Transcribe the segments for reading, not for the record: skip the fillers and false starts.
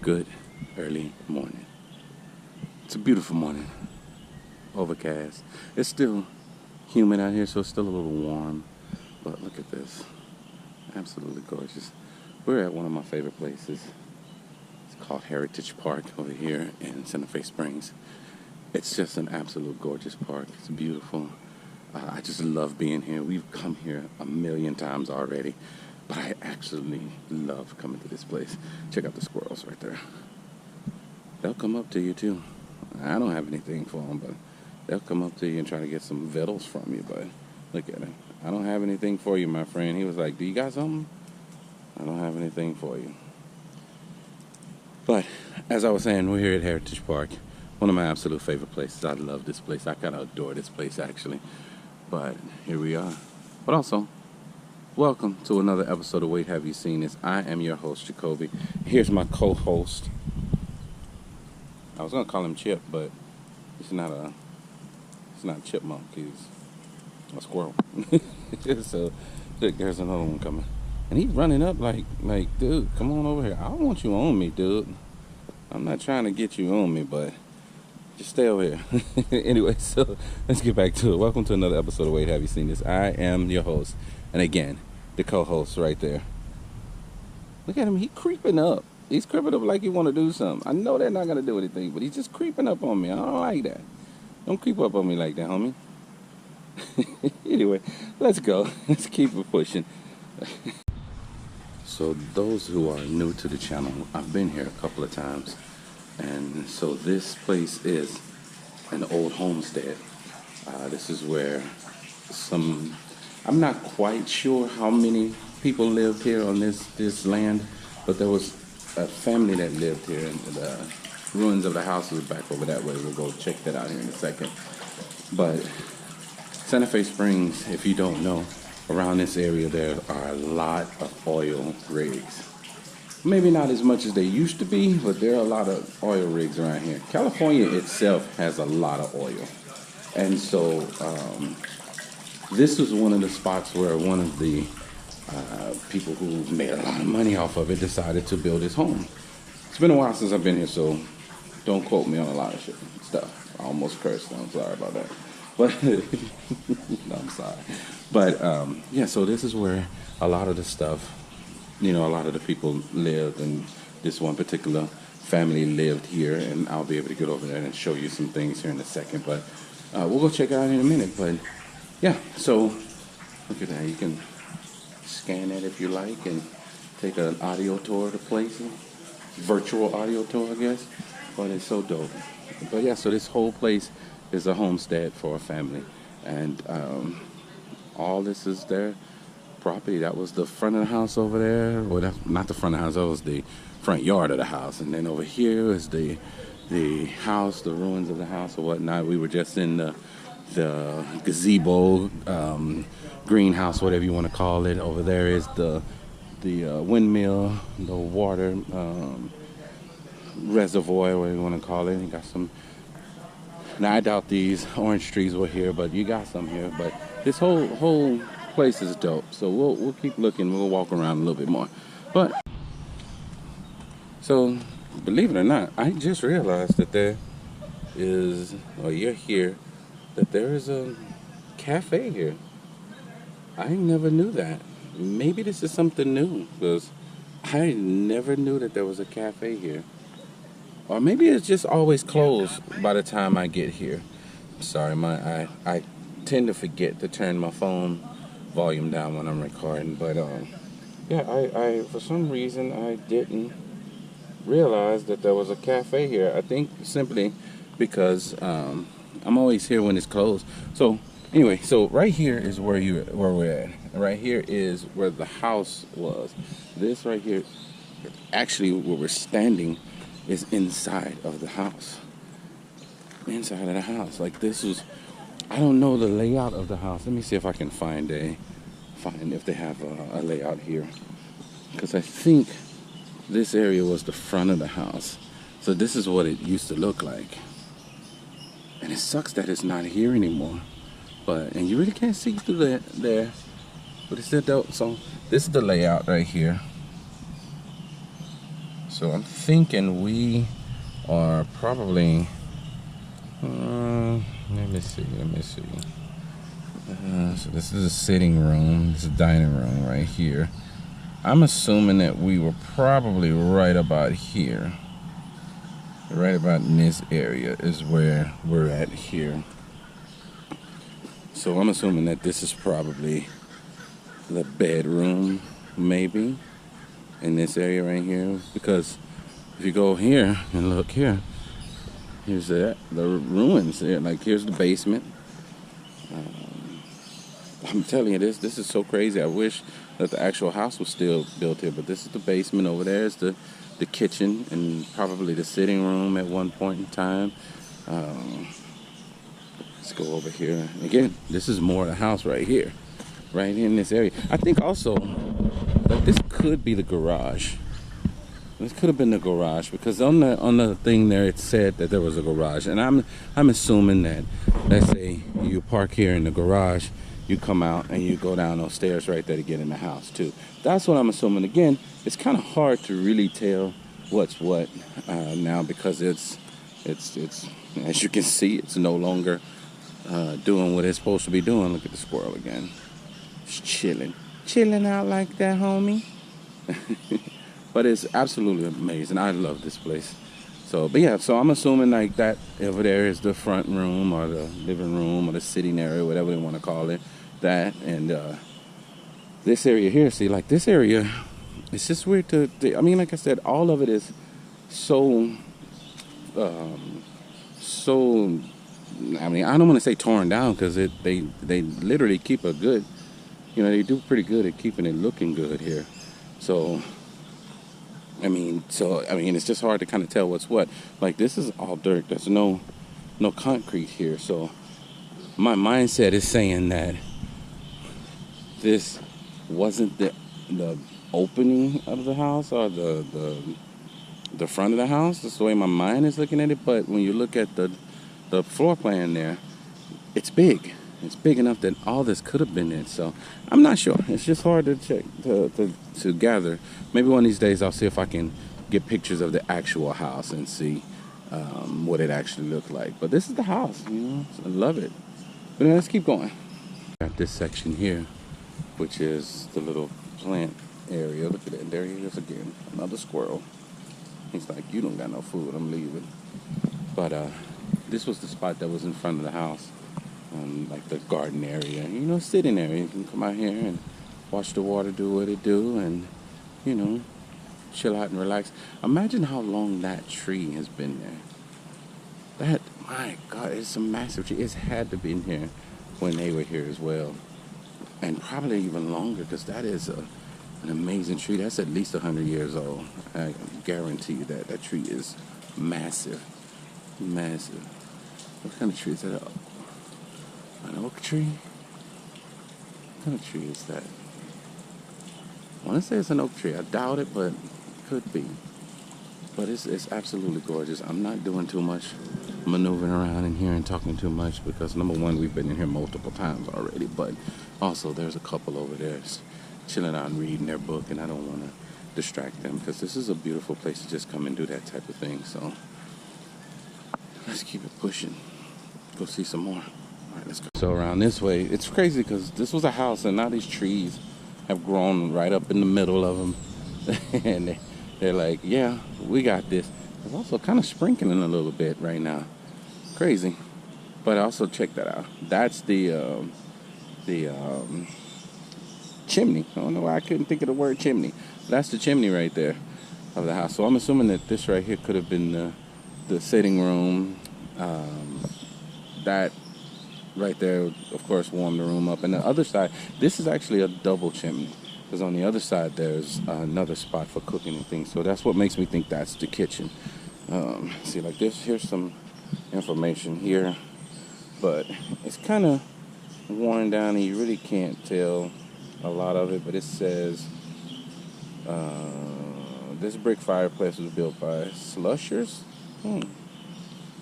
Good early morning. It's a beautiful morning. Overcast. It's still humid out here, so it's still a little warm. But look at this. Absolutely gorgeous. We're at one of my favorite places. It's called Heritage Park over here in Santa Fe Springs. It's just an absolute gorgeous park. It's beautiful. I just love being here. We've come here a million times already, but I actually love coming to this place. Check out the squirrels right there. They'll come up to you too. I don't have anything for them, but they'll come up to you and try to get some vittles from you, but look at him. I don't have anything for you, my friend. He was like, do you got something? I don't have anything for you. But as I was saying, we're here at Heritage Park. One of my absolute favorite places. I love this place. I kind of adore this place, actually. But here we are. But also, welcome to another episode of Wait Have You Seen This? I am your host, Jacoby. Here's my co-host. I was gonna call him Chip, but it's not a chipmunk. He's a squirrel. So look, there's another one coming, and he's running up like, dude, come on over here. I don't want you on me, dude. I'm not trying to get you on me, but just stay over here. Anyway, so let's get back to it. Welcome to another episode of Wait Have You Seen This? I am your host, and again, the co-host right there. Look at him. He's creeping up. He's creeping up like he want to do something. I know they're not going to do anything, but he's just creeping up on me. I don't like that. Don't creep up on me like that, homie. Anyway, let's go. Let's keep it pushing. So those who are new to the channel, I've been here a couple of times. And so this place is an old homestead. This is where I'm not quite sure how many people lived here on this land, but there was a family that lived here, and the ruins of the house is back over that way. We'll go check that out here in a second. But Santa Fe Springs, if you don't know, around this area there are a lot of oil rigs. Maybe not as much as they used to be, but there are a lot of oil rigs around here. California itself has a lot of oil. And so this was one of the spots where one of the people who made a lot of money off of it decided to build his home. It's been a while since I've been here, so don't quote me on a lot of stuff. I almost cursed. I'm sorry about that. But no, I'm sorry. But yeah, so this is where a lot of the stuff, a lot of the people lived, and this one particular family lived here, and I'll be able to get over there and show you some things here in a second. But we'll go check it out in a minute. But yeah, so look at that. You can scan that if you like and take an audio tour of the place. Virtual audio tour, I guess. But it's so dope. But yeah, so this whole place is a homestead for a family. And all this is their property. That was the front of the house over there. Well, that's not the front of the house. That was the front yard of the house. And then over here is the house, the ruins of the house or whatnot. We were just in the gazebo, greenhouse, whatever you want to call it. Over there is the windmill, the water reservoir, whatever you want to call it. You got some. Now I doubt these orange trees were here, but you got some here. But this whole place is dope. So we'll keep looking. We'll walk around a little bit more. But so believe it or not, I just realized that there is, or you're here, that there is a cafe here. I never knew that. Maybe this is something new, because I never knew that there was a cafe here. Or maybe it's just always closed by the time I get here. Sorry, I tend to forget to turn my phone volume down when I'm recording. But yeah, I for some reason I didn't realize that there was a cafe here. I think simply because I'm always here when it's closed. So anyway, so right here is where we're at. Right here is where the house was. This right here, actually where we're standing, is inside of the house. Inside of the house. Like this was, I don't know the layout of the house. Let me see if I can find if they have a layout here. Because I think this area was the front of the house. So this is what it used to look like. And it sucks that it's not here anymore. And you really can't see through that there. But it's still dope. So this is the layout right here. So I'm thinking we are probably, let me see. So this is a sitting room, this is a dining room right here. I'm assuming that we were probably right about here. Right about in this area is where we're at here. So I'm assuming that this is probably the bedroom, maybe, in this area right here. Because if you go here and look here, here's the ruins there. Like, here's the basement. I'm telling you, this is so crazy. I wish that the actual house was still built here, but this is the basement. Over there is the kitchen and probably the sitting room at one point in time. Let's go over here. Again, this is more of the house right here, right in this area. I think also that this could be the garage. This could have been the garage, because on the thing there it said that there was a garage, and I'm assuming that, let's say you park here in the garage, you come out and you go down those stairs right there to get in the house too. That's what I'm assuming. Again, it's kind of hard to really tell what's what now, because it's as you can see, it's no longer doing what it's supposed to be doing. Look at the squirrel again. It's chilling out like that, homie. But it's absolutely amazing. I love this place. So, but yeah, so I'm assuming like that over there is the front room or the living room or the sitting area, whatever they want to call it. That, and this area here, see, like this area, it's just weird to I mean, like I said, all of it is so, I mean, I don't want to say torn down, because they literally keep a good, you know, they do pretty good at keeping it looking good here. So I mean, it's just hard to kind of tell what's what. Like, this is all dirt. There's no concrete here. So my mindset is saying that this wasn't the opening of the house, or the front of the house. That's the way my mind is looking at it. But when you look at the floor plan there, it's big. It's big enough that all this could have been it. So I'm not sure. It's just hard to check, to gather. Maybe one of these days I'll see if I can get pictures of the actual house and see what it actually looked like. But this is the house, you know. I love it. But let's keep going. Got this section here, which is the little plant area. Look at it. There he is again. Another squirrel. He's like, you don't got no food. I'm leaving. But this was the spot that was in front of the house. Like the garden area, you know, sitting area. You can come out here and watch the water do what it do, and, you know, chill out and relax. Imagine how long that tree has been there. That, my God, it's a massive tree. It's had to be in here when they were here as well, and probably even longer, because that is an amazing tree. That's at least 100 years old. I guarantee you that tree is massive, massive. What kind of tree is that? An oak tree? What kind of tree is that? I want to say it's an oak tree. I doubt it, but it could be. But it's absolutely gorgeous. I'm not doing too much maneuvering around in here and talking too much, because number one, we've been in here multiple times already, but also there's a couple over there chilling out and reading their book, and I don't want to distract them, because this is a beautiful place to just come and do that type of thing. So let's keep it pushing. Go see some more. All right, let's go. So around this way, it's crazy, because this was a house, and now these trees have grown right up in the middle of them. And they're like, yeah, we got this. It's also kind of sprinkling a little bit right now. Crazy. But also, check that out. That's the chimney. I don't know why I couldn't think of the word chimney. That's the chimney right there of the house. So I'm assuming that this right here could have been the sitting room. That right there, of course, warmed the room up. And the other side, this is actually a double chimney, because on the other side there's another spot for cooking and things. So that's what makes me think that's the kitchen. See, like this, here's some information here, but it's kind of worn down and you really can't tell a lot of it. But it says this brick fireplace was built by Slushers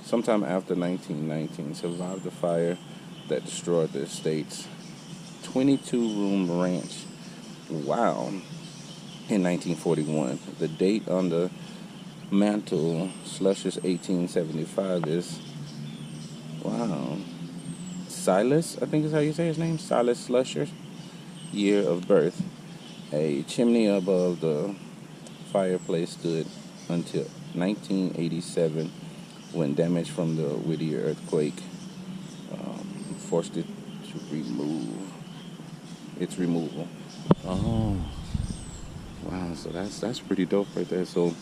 sometime after 1919. Survived the fire that destroyed the estate's 22-room ranch. Wow. In 1941. The date on the mantle, Slusher's 1875 is, wow, Silas, I think is how you say his name, Silas Slusher, year of birth. A chimney above the fireplace stood until 1987 when damage from the Whittier earthquake forced it to remove its removal. Oh, wow, so that's pretty dope right there. So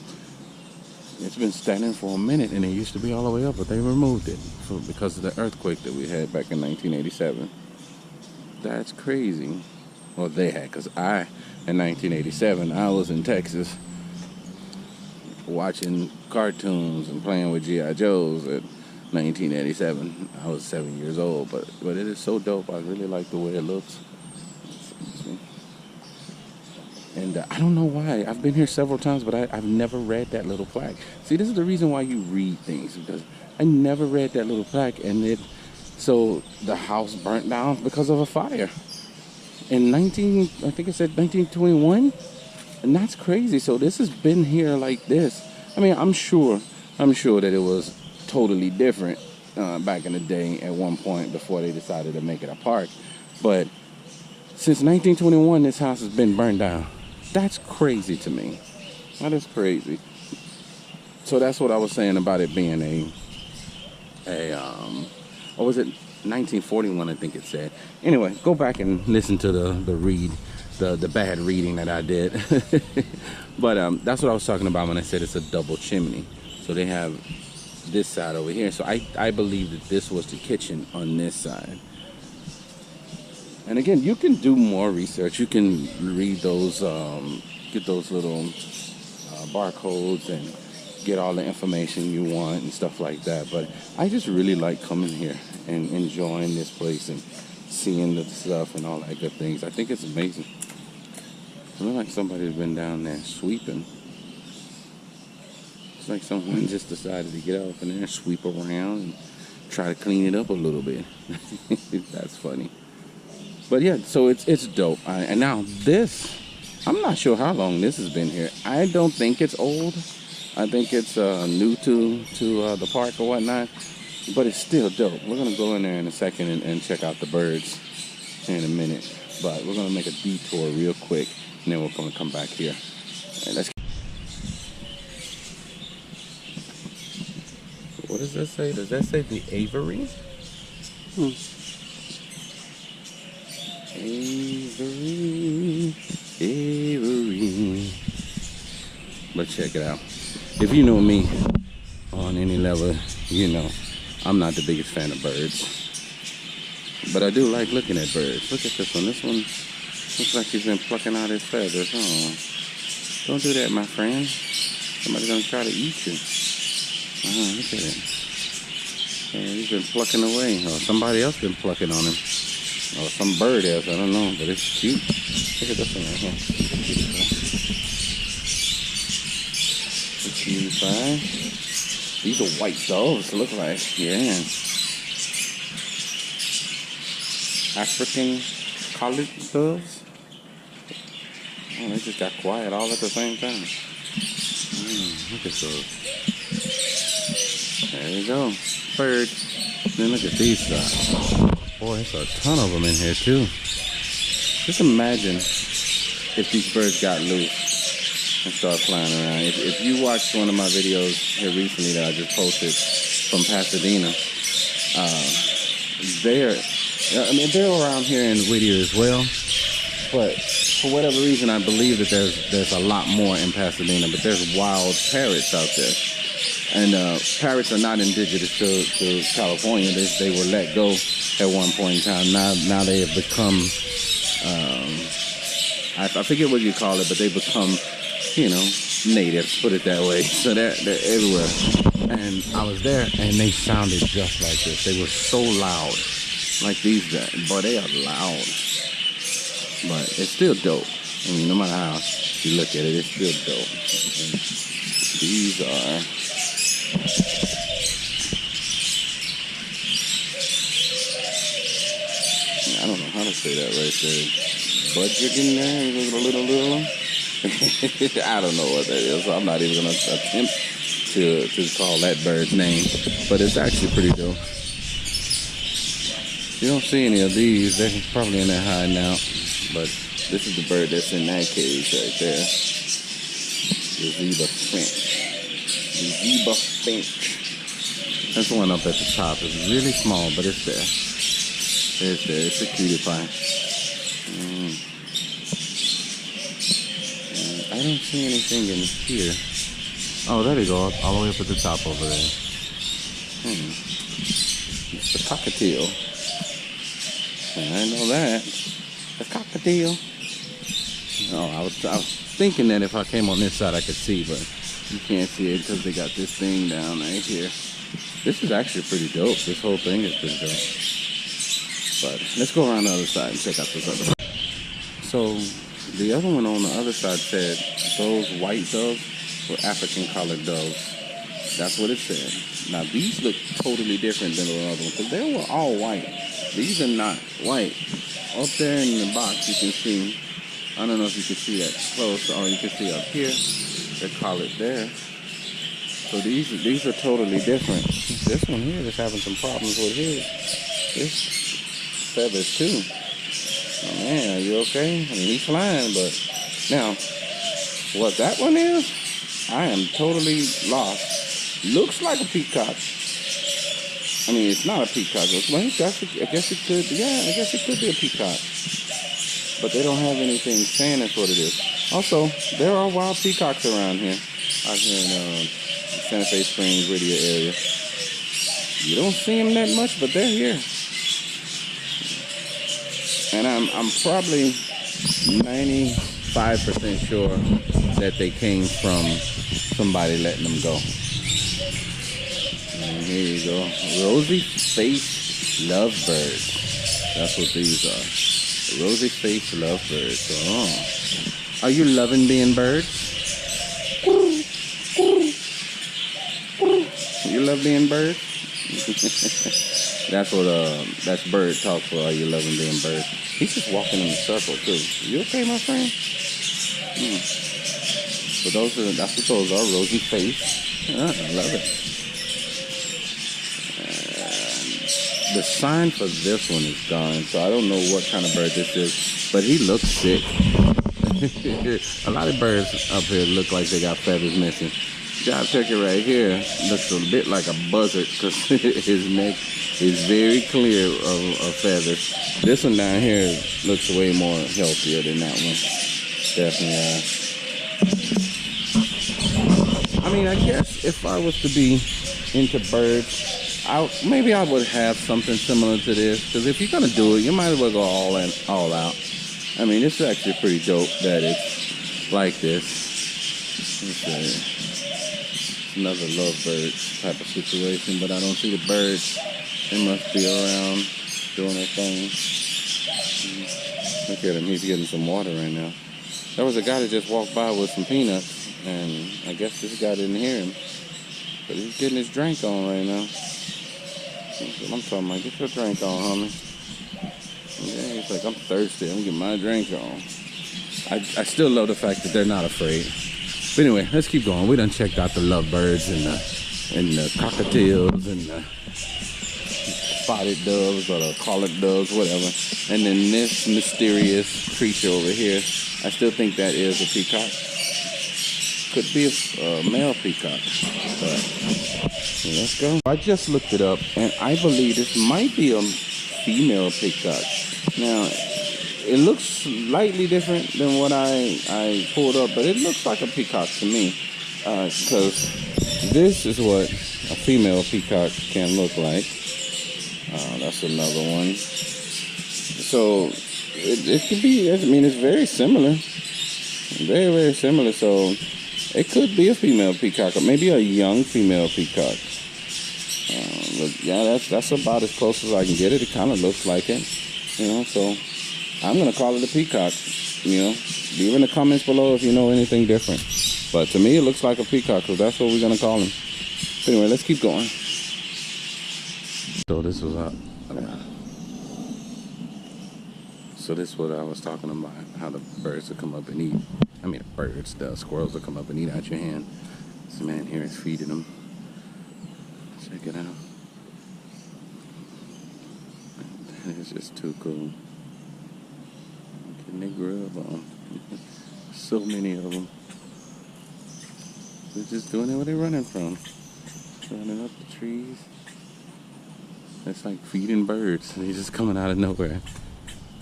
it's been standing for a minute, and it used to be all the way up, but they removed it because of the earthquake that we had back in 1987. That's crazy. Well, they had, because in 1987, I was in Texas watching cartoons and playing with G.I. Joes at 1987. I was 7 years old, but it is so dope. I really like the way it looks. And I don't know why. I've been here several times, but I've never read that little plaque. See, this is the reason why you read things, because I never read that little plaque, and so the house burnt down because of a fire in I think it said 1921, and that's crazy. So this has been here like this. I mean, I'm sure that it was totally different back in the day at one point before they decided to make it a park, but since 1921, this house has been burned down. That's crazy to me. That is crazy. So that's what I was saying about it being what was it? 1941, I think it said. Anyway, go back and listen to the bad reading that I did. But that's what I was talking about when I said it's a double chimney. So they have this side over here. So I believe that this was the kitchen on this side. And again, you can do more research. You can read those, get those little barcodes and get all the information you want and stuff like that. But I just really like coming here and enjoying this place and seeing the stuff and all that good things. I think it's amazing. It looks like somebody's been down there sweeping. It's like someone just decided to get up in there and sweep around and try to clean it up a little bit. That's funny. But yeah, so it's dope. And now this, I'm not sure how long this has been here. I don't think it's old. I think it's new to the park or whatnot. But it's still dope. We're going to go in there in a second and check out the birds in a minute. But we're going to make a detour real quick, and then we're going to come back here. And what does that say? Does that say the aviary? Aviary. But check it out. If you know me on any level, you know I'm not the biggest fan of birds. But I do like looking at birds. Look at this one. This one looks like he's been plucking out his feathers. Oh, don't do that, my friend. Somebody's gonna try to eat you. Look at it. Yeah, he's been plucking away. Or somebody else been plucking on him. Or some bird else, I don't know, but it's cute. Look at this one right here. It's beautiful. These are white doves, look like, yeah. African collared doves. Oh, they just got quiet all at the same time. Look at those. There you go, bird. Then look at these guys. Boy, there's a ton of them in here too. Just imagine if these birds got loose and started flying around. If you watched one of my videos here recently that I just posted from Pasadena, they're around here in Whittier as well. But for whatever reason, I believe that there's a lot more in Pasadena. But there's wild parrots out there. And parrots are not indigenous to California. They were let go at one point in time. Now they have become, I forget what you call it, but they become, natives, put it that way. So they're everywhere. And I was there, and they sounded just like this. They were so loud, like these guys. Boy, they are loud. But it's still dope. I mean, no matter how you look at it, it's still dope. And these are... I don't know how to say that right there. Budget in there, a little. I don't know what that is, so I'm not even gonna attempt to call that bird's name, but it's actually pretty dope. You don't see any of these. They're probably in there hiding out, but this is the bird that's in that cage right there. The zebra finch. The zebra finch. That's one up at the top. It's really small, but it's there. It's there. It's a cutie pie. I don't see anything in here. Oh, there they go. All the way up at the top over there. It's the cockatiel. I know that. The cockatiel. Oh, I was thinking that if I came on this side I could see, but you can't see it because they got this thing down right here. This is actually pretty dope. This whole thing is pretty dope. But let's go around the other side and check out this other. So the other one on the other side said those white doves were African collared doves. That's what it said. Now these look totally different than the other one because they were all white. These are not white. Up there in the box you can see, I don't know if you can see that close, or you can see up here, they're collared there. So these are totally different. This one here is having some problems with his feathers too. Oh man, are you okay? I mean, he's flying, but now, what that one is, I am totally lost. Looks like a peacock. I mean, it's not a peacock. I guess it could. Yeah, I guess it could be a peacock. But they don't have anything saying that's what it is. Also, there are wild peacocks around here, out here in Santa Fe Springs, Whittier area. You don't see them that much, but they're here. And I'm probably 95% sure that they came from somebody letting them go. And here you go. Rosy-faced lovebirds. That's what these are. Rosy-faced lovebirds. Oh. Are you loving being birds? You love being birds? That's what that's bird talk for. Are you loving being birds? He's just walking in a circle too. You okay, my friend? So that's what those are, rosy face. I love it. The sign for this one is gone, so I don't know what kind of bird this is, but he looks sick. A lot of birds up here look like they got feathers missing. Job turkey right here looks a bit like a buzzard because his neck is very clear of feathers. This one down here looks way more healthier than that one. Definitely. I mean, I guess if I was to be into birds, maybe I would have something similar to this. Because if you're gonna do it, you might as well go all out. I mean, it's actually pretty dope that it's like this. It's another lovebird type of situation, but I don't see the birds. They must be around doing their thing. Look at him, he's getting some water right now. There was a guy that just walked by with some peanuts, and I guess this guy didn't hear him, but he's getting his drink on right now. That's what I'm talking about. Get your drink on, homie. Yeah, he's like, I'm thirsty. I'm getting my drink on. I still love the fact that they're not afraid. But anyway, let's keep going. We done checked out the lovebirds and the cockatiels and the spotted doves or the collared doves, whatever. And then this mysterious creature over here, I still think that is a peacock. Could be a male peacock. But let's go. I just looked it up, and I believe this might be a female peacock. Now, it looks slightly different than what I pulled up, but it looks like a peacock to me. Because this is what a female peacock can look like. That's another one. So it could be, I mean, it's very similar. Very, very similar. So it could be a female peacock, or maybe a young female peacock. But yeah, that's about as close as I can get it. It kind of looks like it, so I'm going to call it a peacock, Leave in the comments below if you know anything different. But to me, it looks like a peacock, so that's what we're going to call him. So anyway, let's keep going. So this was So this is what I was talking about, how the birds will come up and eat. I mean, the squirrels will come up and eat out your hand. This man here is feeding them. Check it out. That is just too cool. Getting their grub on. So many of them. They're just doing it where they're running from. Running up the trees. It's like feeding birds. They're just coming out of nowhere.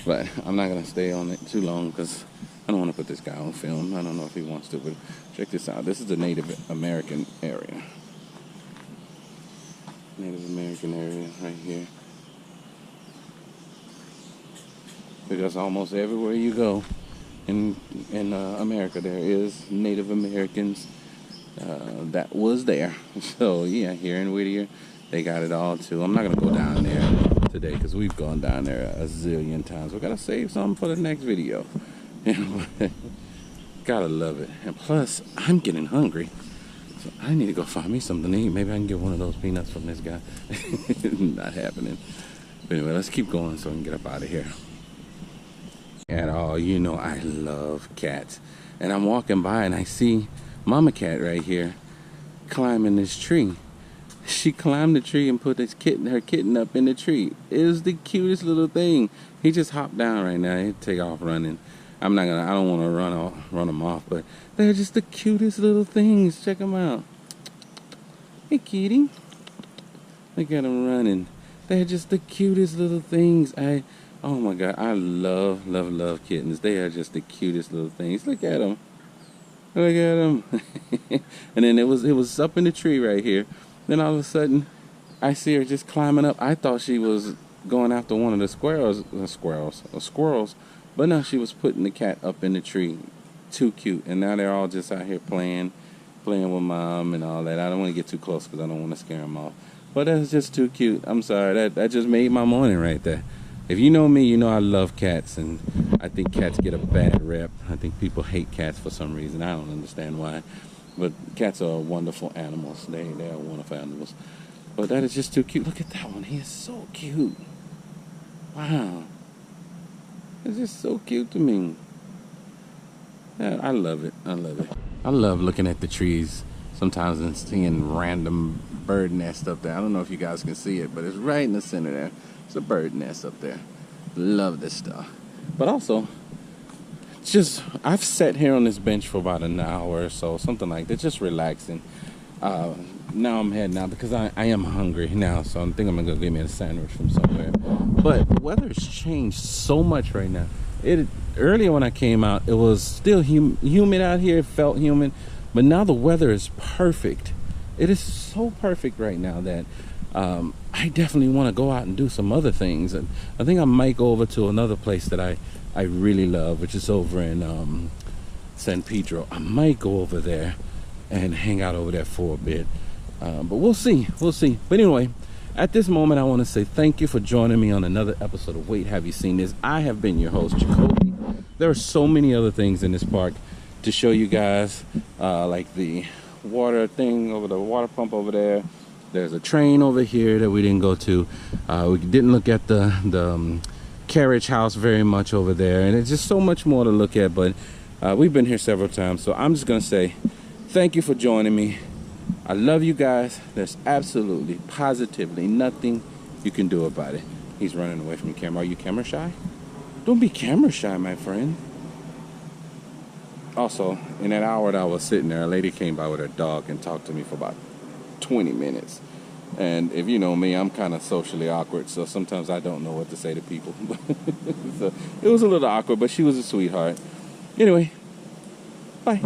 But I'm not going to stay on it too long because I don't want to put this guy on film. I don't know if he wants to, but check this out. This is the Native American area. Native American area right here. Because almost everywhere you go in America, there is Native Americans that was there. So yeah, here in Whittier, they got it all too. I'm not gonna go down there today because we've gone down there a zillion times. We gotta save something for the next video. Gotta love it. And plus, I'm getting hungry, so I need to go find me something to eat. Maybe I can get one of those peanuts from this guy. Not happening. But anyway, let's keep going so we can get up out of here. And oh, you know I love cats. And I'm walking by and I see Mama Cat right here climbing this tree. She climbed the tree and put her kitten up in the tree. It was the cutest little thing. He just hopped down right now. He'd take off running. I don't want to run them off, but they're just the cutest little things. Check them out. Hey, kitty. Look at them running. They're just the cutest little things. Oh my God, I love kittens. They are just the cutest little things. Look at them. Look at them. And then it was up in the tree right here. Then all of a sudden, I see her just climbing up. I thought she was going after one of the squirrels. But no, she was putting the cat up in the tree. Too cute. And now they're all just out here playing with Mom and all that. I don't want to get too close because I don't want to scare them off. But that's just too cute. I'm sorry. That just made my morning right there. If you know me, you know I love cats, and I think cats get a bad rep. I think people hate cats for some reason. I don't understand why. But cats are wonderful animals. They are wonderful animals. But that is just too cute. Look at that one. He is so cute. Wow. It's just so cute to me. Yeah, I love it. I love it. I love looking at the trees sometimes and seeing random bird nests up there. I don't know if you guys can see it, but it's right in the center there. It's a bird nest up there. Love this stuff. But also, I've sat here on this bench for about an hour or so, something like that, just relaxing. Now I'm heading out because I am hungry now, so I'm thinking I'm gonna go get me a sandwich from somewhere. But the weather's changed so much right now. Earlier when I came out, it was still humid out here. It felt humid, but now the weather is perfect. It is so perfect right now that I definitely want to go out and do some other things. And I think I might go over to another place that I really love, which is over in San Pedro. I might go over there and hang out over there for a bit. But we'll see. But anyway, at this moment, I want to say thank you for joining me on another episode of Wait, Have You Seen This? I have been your host, Jacoby. There are so many other things in this park to show you guys, like the water thing over the water pump over there. There's a train over here that we didn't go to. We didn't look at the carriage house very much over there. And it's just so much more to look at. But we've been here several times. So I'm just going to say thank you for joining me. I love you guys. There's absolutely, positively nothing you can do about it. He's running away from the camera. Are you camera shy? Don't be camera shy, my friend. Also, in that hour that I was sitting there, a lady came by with her dog and talked to me for about 20 minutes. And if you know me, I'm kind of socially awkward, so sometimes I don't know what to say to people. So it was a little awkward, but she was a sweetheart. Anyway, bye.